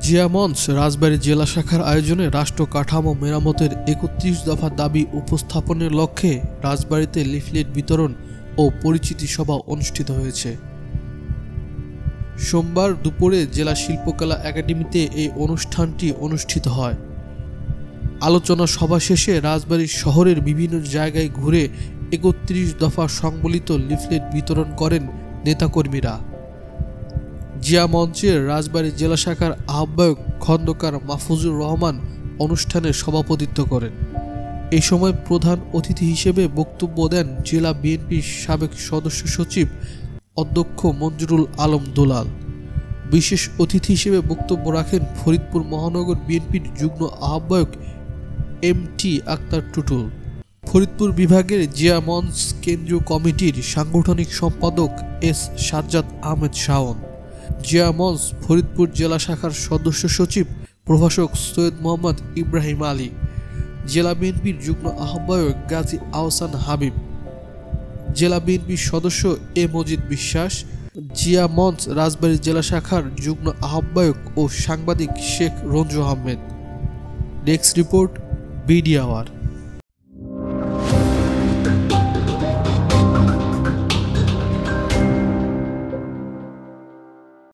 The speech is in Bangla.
জিয়া মঞ্চ রাজবাড়ী জেলা শাখার আয়োজনে রাষ্ট্র কাঠামো মেরামতের ৩১ দফা দাবি উপস্থাপনের লক্ষ্যে রাজবাড়ীতে লিফলেট বিতরণ ও পরিচিতি সভা অনুষ্ঠিত হয়েছে। সোমবার দুপুরে জেলা শিল্পকলা একাডেমিতে এই অনুষ্ঠানটি অনুষ্ঠিত হয়। আলোচনা সভা শেষে রাজবাড়ী শহরের বিভিন্ন জায়গায় ঘুরে ৩১ দফা সংবলিত লিফলেট বিতরণ করেন নেতাকর্মীরা। জিয়া মঞ্চের রাজবাড়ী জেলা শাখার আহ্বায়ক খন্দকার মাহফুজুর রহমান অনুষ্ঠানে সভাপতিত্ব করেন। এই সময় প্রধান অতিথি হিসেবে বক্তব্য দেন জেলা বিএনপির সাবেক সদস্য সচিব অধ্যক্ষ মঞ্জুরুল আলম দুলাল। বিশেষ অতিথি হিসেবে বক্তব্য রাখেন ফরিদপুর মহানগর বিএনপির যুগ্ম আহ্বায়ক এম.টি. আক্তার টুটুল, ফরিদপুর বিভাগের জিয়া মঞ্চ কেন্দ্রীয় কমিটির সাংগঠনিক সম্পাদক এস সাজ্জাদ আহমেদ শাওন, জিয়া মঞ্চ ফরিদপুর জেলা শাখার সদস্য সচিব প্রভাষক সৈয়দ মোহাম্মদ ইব্রাহিম আলী, জেলা বিএনপির যুগ্ম আহ্বায়ক গাজী আহসান হাবিব, জেলা বিএনপির সদস্য এ মজিদ বিশ্বাস, জিয়া মঞ্চ রাজবাড়ী জেলা শাখার যুগ্ম আহ্বায়ক ও সাংবাদিক Sheikh Ranju Ahmed. Desk report, BD hour.